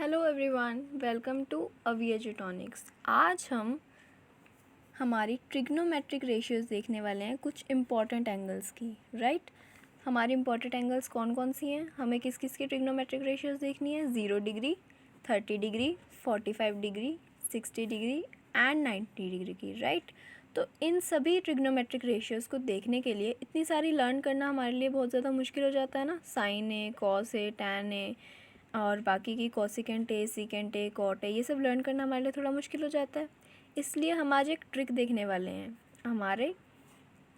Hello everyone, welcome to अवी एजुटॉनिक्स। आज हम हमारी ट्रिग्नोमेट्रिक रेशियोज़ देखने वाले हैं, कुछ इम्पॉर्टेंट एंगल्स की। राइट, हमारी इम्पॉर्टेंट एंगल्स कौन कौन सी हैं, हमें किस किस की ट्रिग्नोमेट्रिक रेशियोज़ देखनी है। 0 degree, 30 degree, 45 degree, 60 degree and 90 degree की। राइट, तो इन सभी ट्रिग्नोमेट्रिक रेशियोज़ को देखने के लिए इतनी सारी लर्न करना हमारे लिए बहुत ज़्यादा मुश्किल हो जाता है ना। Sin A, cos A, tan A और बाकी की cosecant A, secant A, cot A, ये सब लर्न करना हमारे लिए थोड़ा मुश्किल हो जाता है। इसलिए हम आज एक ट्रिक देखने वाले हैं, हमारे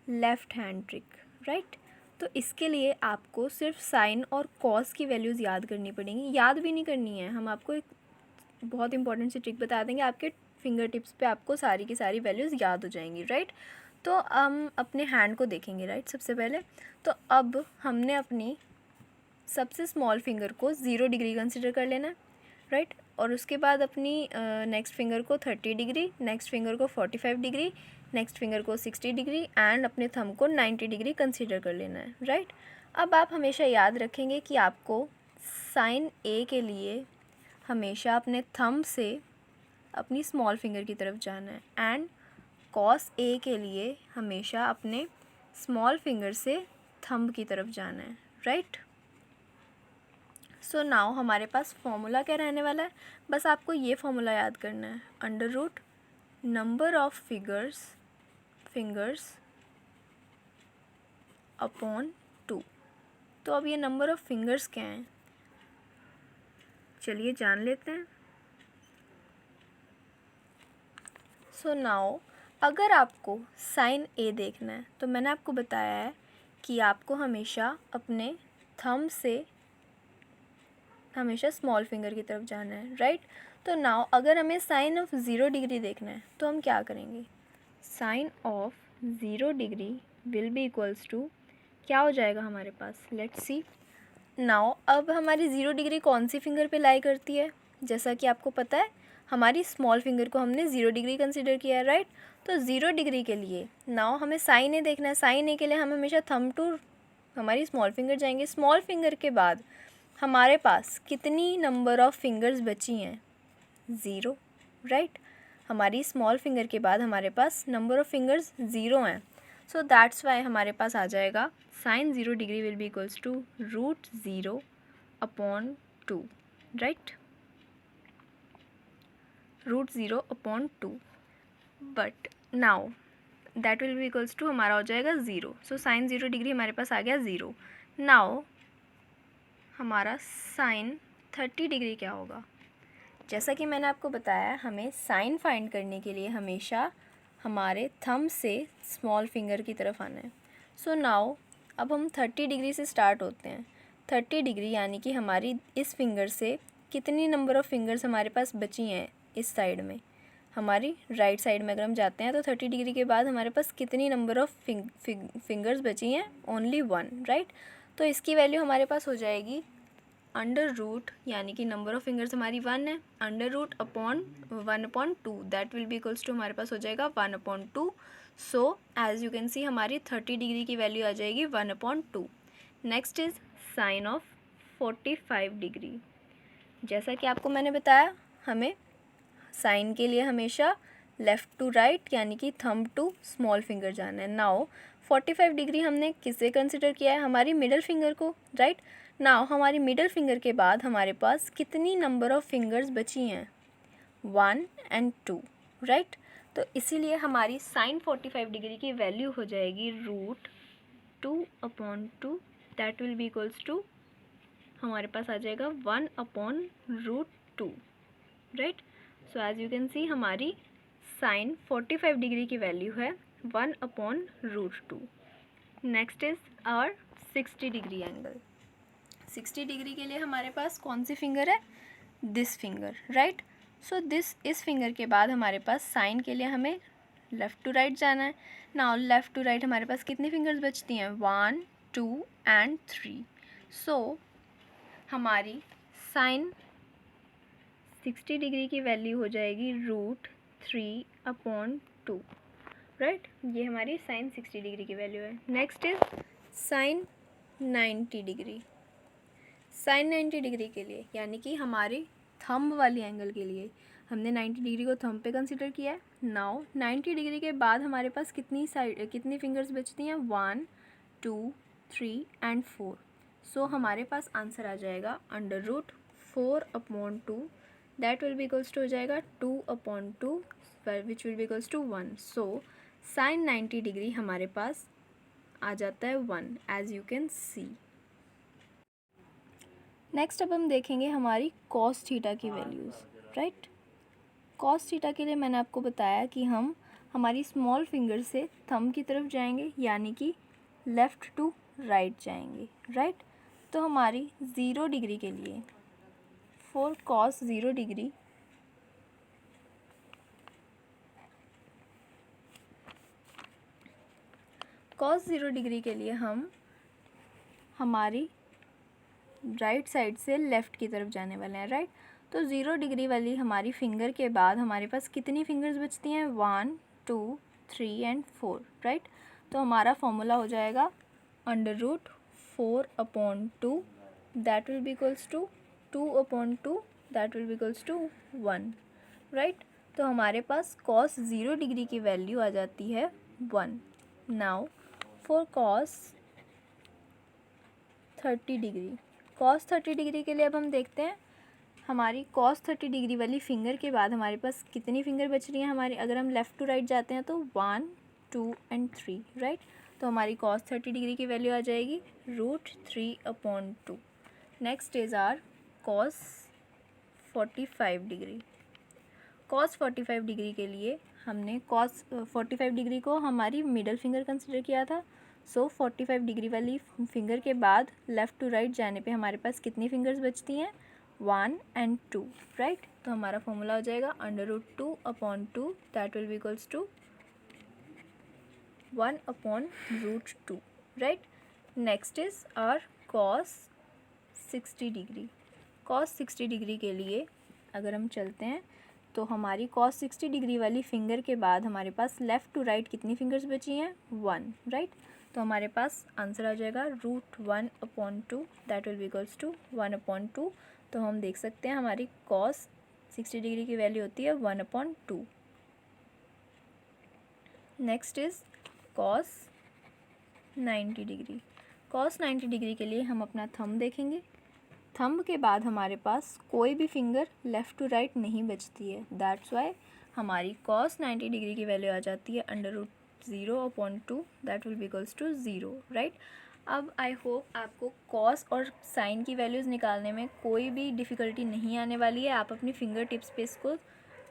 लेफ़्ट हैंड ट्रिक। राइट, तो इसके लिए आपको सिर्फ साइन और कॉस की वैल्यूज़ याद करनी पड़ेंगी। याद भी नहीं करनी है, हम आपको एक बहुत इंपॉर्टेंट सी ट्रिक बता देंगे, आपके फिंगर टिप्स पे आपको सारी की सारी वैल्यूज़ याद हो जाएंगी। राइट, तो हम अपने हैंड को देखेंगे। राइट, सबसे पहले तो अब हमने अपनी सबसे स्मॉल फिंगर को 0 डिग्री कंसिडर कर लेना है। राइट, और उसके बाद अपनी नेक्स्ट फिंगर को 30 डिग्री, नेक्स्ट फिंगर को 45 डिग्री, नेक्स्ट फिंगर को 60 डिग्री एंड अपने थंब को 90 डिग्री कंसिडर कर लेना है। राइट, अब आप हमेशा याद रखेंगे कि आपको साइन ए के लिए हमेशा अपने थंब से अपनी स्मॉल फिंगर की तरफ जाना है एंड कॉस ए के लिए हमेशा अपने स्मॉल फिंगर से थंब की तरफ जाना है। राइट, सो नाउ हमारे पास फॉर्मूला क्या रहने वाला है, बस आपको ये फॉर्मूला याद करना है, under root number of fingers upon 2। तो अब ये नंबर ऑफ फिंगर्स क्या हैं, चलिए जान लेते हैं। सो नाउ अगर आपको साइन ए देखना है तो मैंने आपको बताया है कि आपको हमेशा अपने थंब से हमेशा स्मॉल फिंगर की तरफ जाना है। राइट, तो नाउ अगर हमें साइन ऑफ 0 डिग्री देखना है तो हम क्या करेंगे, sin of 0 degree will be equals to क्या हो जाएगा हमारे पास, लेट्स सी। नाउ अब हमारी 0 डिग्री कौन सी फिंगर पे लाई करती है, जैसा कि आपको पता है हमारी स्मॉल फिंगर को हमने 0 डिग्री कंसिडर किया है। राइट, तो 0 डिग्री के लिए नाउ हमें साइन ए देखना है। साइन ए के लिए हम हमेशा थंब टू हमारी स्मॉल फिंगर जाएंगे। स्मॉल फिंगर के बाद हमारे पास कितनी नंबर ऑफ़ फिंगर्स बची हैं, 0। राइट, हमारी स्मॉल फिंगर के बाद हमारे पास नंबर ऑफ़ फिंगर्स 0 हैं। सो दैट्स वाई हमारे पास आ जाएगा sign 0 degree will be equals to root 0 upon 2। Right, root 0 upon 2, but now that will be equals to हमारा हो जाएगा 0। सो साइन 0 डिग्री हमारे पास आ गया 0। नाउ हमारा साइन 30 डिग्री क्या होगा, जैसा कि मैंने आपको बताया हमें साइन फाइंड करने के लिए हमेशा हमारे थंब से स्मॉल फिंगर की तरफ आना है। सो नाउ अब हम 30 डिग्री से स्टार्ट होते हैं। 30 डिग्री यानी कि हमारी इस फिंगर से कितनी नंबर ऑफ़ फिंगर्स हमारे पास बची हैं, इस साइड में हमारी राइट साइड में अगर हम जाते हैं तो 30 डिग्री के बाद हमारे पास कितनी नंबर ऑफ़ फिंगर्स बची हैं, ओनली 1। राइट, तो इसकी वैल्यू हमारे पास हो जाएगी अंडर रूट, यानी कि नंबर ऑफ़ फिंगर्स हमारी 1 है, under root upon 1/2, that will be equals to हमारे पास हो जाएगा 1/2। So as you can see हमारी 30 डिग्री की वैल्यू आ जाएगी 1/2। Next is sine of 45 degree. जैसा कि आपको मैंने बताया हमें साइन के लिए हमेशा लेफ़्ट टू राइट यानी कि थंब टू स्मॉल फिंगर जाना है। नाउ 45 डिग्री हमने किसे कंसिडर किया है, हमारी मिडल फिंगर को। राइट, नाउ हमारी मिडल फिंगर के बाद हमारे पास कितनी नंबर ऑफ़ फिंगर्स बची हैं, 1 एंड 2। राइट, तो इसीलिए हमारी साइन 45 डिग्री की वैल्यू हो जाएगी root 2/2, that will be equals to हमारे पास आ जाएगा 1/√2। Right, so as you can see हमारी साइन 45 डिग्री की वैल्यू है 1/√2। Next is our 60 degree angle. 60 degree के लिए हमारे पास कौन सी फिंगर है, दिस फिंगर। राइट, सो इस फिंगर के बाद हमारे पास साइन के लिए हमें लेफ़्ट टू राइट जाना है। नाउ लेफ़्ट टू राइट हमारे पास कितनी फिंगर्स बचती हैं, 1, 2 एंड 3। सो हमारी साइन 60 डिग्री की वैल्यू हो जाएगी रूट 3/2। राइट, ये हमारी साइन 60 डिग्री की वैल्यू है। Next is sine 90 degree. Sine 90 degree के लिए यानी कि हमारी थंब वाली एंगल के लिए हमने 90 डिग्री को थंब पे कंसिडर किया है। नाउ 90 डिग्री के बाद हमारे पास कितनी फिंगर्स बचती हैं, 1 2 3 एंड 4। सो हमारे पास आंसर आ जाएगा √4/2, that will be equals to हो जाएगा 2/2 which will be equals to 1। So sine 90 degree हमारे पास आ जाता है 1, as you can see. Next अब हम देखेंगे हमारी कॉस थीटा की वैल्यूज़, राइट। कॉस थीटा के लिए मैंने आपको बताया कि हम हमारी स्मॉल फिंगर से थंब की तरफ जाएंगे, यानी कि लेफ़्ट टू राइट जाएंगे, राइट। तो हमारी 0 डिग्री के लिए for cos 0 degree cos 0 degree के लिए हम हमारी राइट साइड से लेफ़्ट की तरफ जाने वाले हैं, राइट। तो 0 डिग्री वाली हमारी फिंगर के बाद हमारे पास कितनी फिंगर्स बचती हैं, 1 2 3 एंड 4, राइट। तो हमारा फॉर्मूला हो जाएगा √4/2, that will be equals to 2/2, that will be equals to 1, right. तो हमारे पास कॉस 0 डिग्री की वैल्यू आ जाती है 1। Now for cos 30 degree, cos 30 degree के लिए अब हम देखते हैं हमारी कॉस 30 डिग्री वाली फिंगर के बाद हमारे पास कितनी फिंगर बच रही हैं हमारी। अगर हम लेफ़्ट टू राइट जाते हैं तो 1 2 एंड 3, राइट। तो हमारी कॉस 30 डिग्री की वैल्यू आ जाएगी √3/2। Next is our cos 45 degree. Cos 45 degree के लिए हमने कॉस 45 डिग्री को हमारी मिडल फिंगर कंसिडर किया था। सो 45 डिग्री वाली फिंगर के बाद लेफ़्ट टू राइट जाने पे हमारे पास कितनी फिंगर्स बचती हैं, 1 एंड 2, राइट। तो हमारा फॉर्मूला हो जाएगा √2/2, that will be equals to 1/√2, right. Next is our cos 60 degree. Cos 60 degree के लिए अगर हम चलते हैं तो हमारी कॉस 60 डिग्री वाली फिंगर के बाद हमारे पास लेफ़्ट टू राइट कितनी फिंगर्स बची हैं, 1, राइट। तो हमारे पास आंसर आ जाएगा √1/2, that will be equals to 1/2। तो हम देख सकते हैं हमारी कॉस 60 डिग्री की वैल्यू होती है 1/2। Next is cos 90 degree. Cos 90 degree के लिए हम अपना थंब देखेंगे। थंब के बाद हमारे पास कोई भी फिंगर लेफ़्ट टू राइट नहीं बचती है, दैट्स वाई हमारी कॉस 90 डिग्री की वैल्यू आ जाती है √0/2, that will be equals to 0, right. अब आई होप आपको कॉस और साइन की वैल्यूज़ निकालने में कोई भी डिफ़िकल्टी नहीं आने वाली है। आप अपनी फिंगर टिप्स पे इसको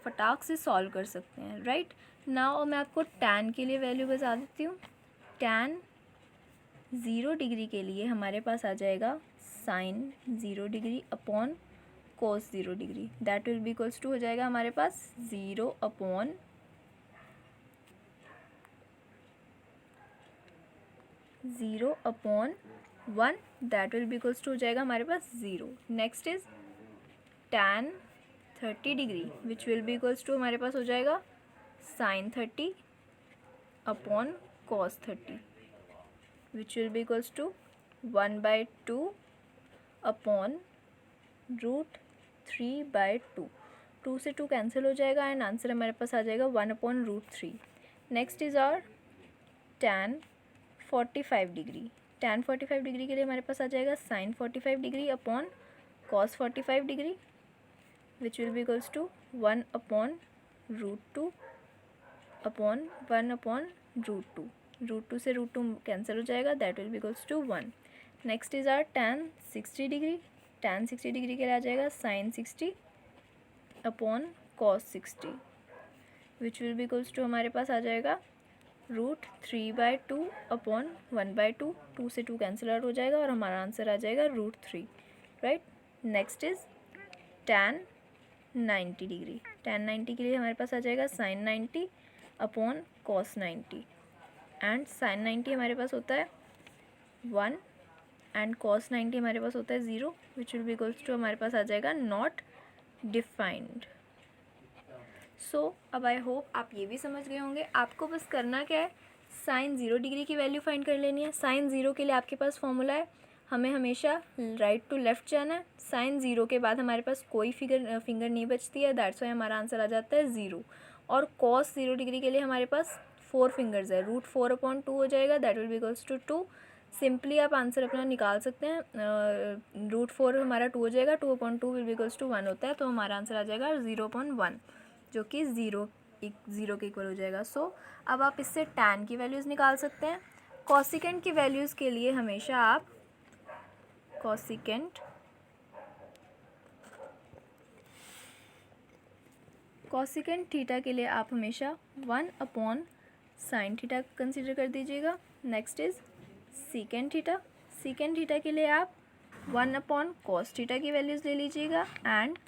फटाक से सॉल्व कर सकते हैं, राइट। नाउ मैं आपको टैन के लिए वैल्यू बता देती हूँ। टैन 0 डिग्री के लिए हमारे पास आ जाएगा sign 0 degree upon cos 0 degree, that will be equals to हो जाएगा हमारे पास 0/1, that will be equals to हो जाएगा हमारे पास 0। Next is tan 30 degree which will be equals to हमारे पास हो जाएगा sine 30 upon cos 30, which will be equals to 1/2 upon √3/2। 2 से 2 कैंसिल हो जाएगा एंड आंसर हमारे पास आ जाएगा 1/√3। Next is our tan 45 degree. Tan 45 degree के लिए हमारे पास आ जाएगा sine 45 degree upon cos 45 degree, which will be equals to 1/√2 upon 1/√2। √2 से √2 कैंसिल हो जाएगा, that will be equals to 1। Next is our tan 60 degree. Tan 60 degree के लिए आ जाएगा sine 60 upon cos 60, which will be equals to हमारे पास आ जाएगा √3/2 अपॉन 1/2। 2 से 2 कैंसिल आउट हो जाएगा और हमारा आंसर आ जाएगा √3, right. Next is tan 90 degree. Tan 90 के लिए हमारे पास आ जाएगा sine 90 upon cos 90 and sine 90 हमारे पास होता है 1 एंड कॉस 90 हमारे पास होता है 0, which will be equals to हमारे पास आ जाएगा नॉट डिफाइंड। सो अब आई होप आप ये भी समझ गए होंगे। आपको बस करना क्या है, साइन 0 डिग्री की वैल्यू फाइंड कर लेनी है। साइन 0 के लिए आपके पास फॉर्मूला है हमें हमेशा राइट टू लेफ़्ट जाना है। साइन ज़ीरो के बाद हमारे पास कोई फिंगर नहीं बचती है, दैट्स वाई हमारा आंसर आ जाता है ज़ीरो। और कॉस 0 डिग्री के लिए हमारे पास 4 फिंगर्स है, √4/2 हो जाएगा, that will be equals to 2। Simply आप आंसर अपना निकाल सकते हैं। √4 हमारा 2 हो जाएगा, 2/2 विल बी इक्वल्स टू 1 होता है, तो हमारा आंसर आ जाएगा 0/1, जो कि ज़ीरो के इक्वल हो जाएगा। सो अब आप इससे tan की वैल्यूज़ निकाल सकते हैं। कॉसिकेंट की वैल्यूज़ के लिए हमेशा आप कॉसिकेंट थीटा के लिए आप हमेशा 1/sin थीटा कंसिडर कर दीजिएगा। नेक्स्ट इज़ सीकेंट थीटा के लिए आप 1/cos थीटा की वैल्यूज़ ले लीजिएगा। And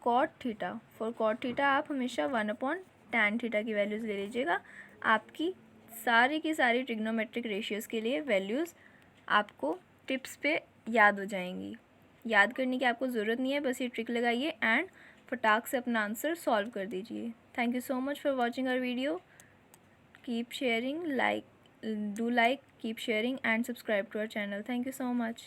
cot theta, for cot theta आप हमेशा 1/tan थीटा की वैल्यूज़ ले लीजिएगा। आपकी सारी की सारी ट्रिग्नोमेट्रिक रेशियोज़ के लिए वैल्यूज़ आपको टिप्स पे याद हो जाएंगी। याद करने की आपको ज़रूरत नहीं है, बस ये ट्रिक लगाइए एंड फटाक से अपना आंसर सॉल्व कर दीजिए। Thank you so much for watching our video. Keep sharing, keep sharing and subscribe to our channel. Thank you so much.